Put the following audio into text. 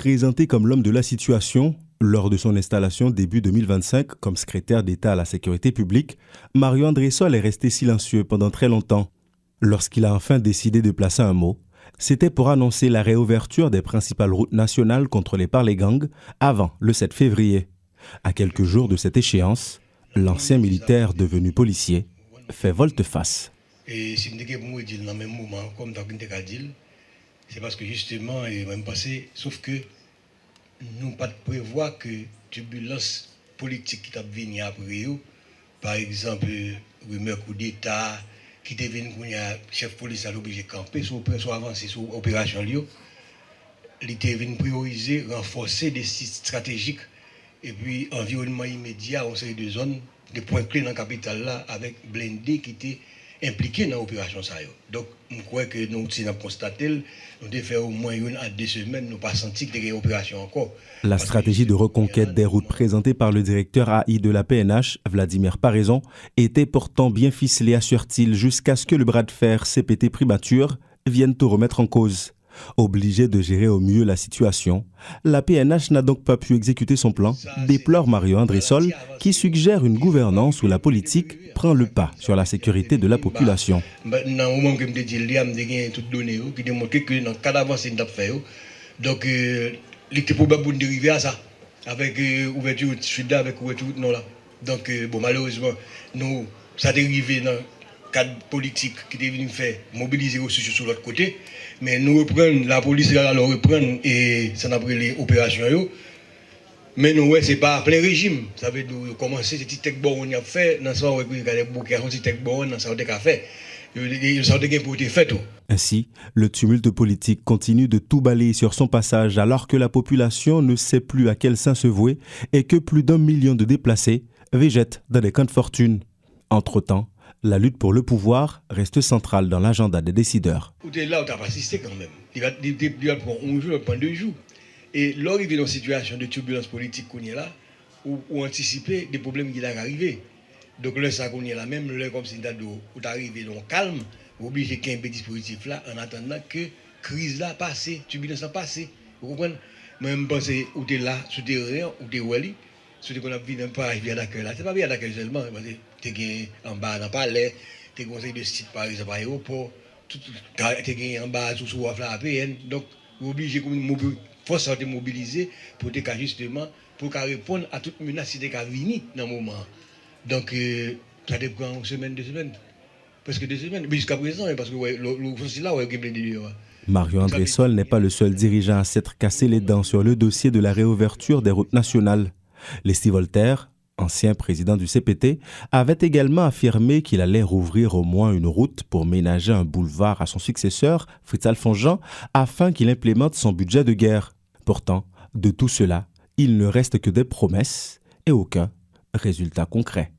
Présenté comme l'homme de la situation, lors de son installation début 2025 comme secrétaire d'État à la sécurité publique, Mario André-Sol est resté silencieux pendant très longtemps. Lorsqu'il a enfin décidé de placer un mot, c'était pour annoncer la réouverture des principales routes nationales contrôlées par les gangs avant le 7 février. À quelques jours de cette échéance, l'ancien militaire devenu policier fait volte-face. Et si je dis dans le même moment, comme dans le dit, c'est parce que justement, il même passé, sauf que nous ne prévoyons pas que turbulence politique qui t'a venu après, par exemple, rumeur coup d'État, qui devient chef police à l'obligé de camper, soit avancer sur l'opération Lio, il devient prioriser, renforcer des sites stratégiques et puis environnement immédiat en série de zones, des points clés dans la capitale là, avec blindés qui étaient impliqués dans l'opération. Donc, je crois que nous avons constaté, nous devons faire au moins 1 à 2 semaines, nous n'avons pas senti qu'il y a une opération encore. La stratégie de reconquête des routes présentée par le directeur AI de la PNH, Vladimir Paraison, était pourtant bien ficelée, assure-t-il, jusqu'à ce que le bras de fer CPT Primature vienne tout remettre en cause. Obligé de gérer au mieux la situation, la PNH n'a donc pas pu exécuter son plan, déplore Mario André-Sol, qui suggère une gouvernance où la politique prend le pas sur la sécurité de la population. Dans le moment que je dis, il y a toutes les données qui démontrent que dans le cas d'avancée que nous avons fait, donc il était probable de dériver à ça, avec ouverture sud, avec ouverture non là. Donc malheureusement, nous, ça a dérivé dans le cadre politique qui est venu faire mobiliser aussi sur l'autre côté. Mais nous reprenons, la police là, nous reprenons et ça n'a pris les opérations. Mais nous, ouais, c'est pas plein régime. Ça veut dire commencer, c'est petit tech bon on a fait, dans ça, on a des bouquets, c'est petit tech bon, dans ça, on a fait. Ça a été pour être fait. Ainsi, le tumulte politique continue de tout balayer sur son passage alors que la population ne sait plus à quel saint se vouer et que plus d'1 million de déplacés végètent dans des camps de fortune. Entre-temps, la lutte pour le pouvoir reste centrale dans l'agenda des décideurs. Tu es là où tu n'as pas assisté quand même. Il va prendre 1 jour, il va prendre 2 jours. Et l'arrivée dans une situation de turbulence politique qu'on est là, ou anticiper des problèmes qui vont arriver. Donc là, ça qu'on est là, même là, comme si tu arrivé dans le calme, obligé qu'il y ait un dispositif là, en attendant que la crise là passe, turbulence là passe. Vous comprenez? Moi-même, je pense où tu es là, sous terrain, où tu es où ce qu'on a vu dans pas bien d'accueil là, c'est pas bien d'accueil seulement, tu es en bas dans le palais, tu es conseil de site par exemple à l'aéroport, tu es en bas sous la APN, donc vous obligé de force à te mobiliser pour te justement pour répondre à toute menace qui est venue dans le moment. Donc ça dépend une semaine, 2 semaines, presque 2 semaines, mais jusqu'à présent, parce que le fossile là, il y a Mario André-Sol n'est pas le seul dirigeant à s'être cassé les dents sur le dossier de la réouverture des routes nationales. Leslie Voltaire, ancien président du CPT, avait également affirmé qu'il allait rouvrir au moins une route pour ménager un boulevard à son successeur, Fritz-Alphonse Jean, afin qu'il implémente son budget de guerre. Pourtant, de tout cela, il ne reste que des promesses et aucun résultat concret.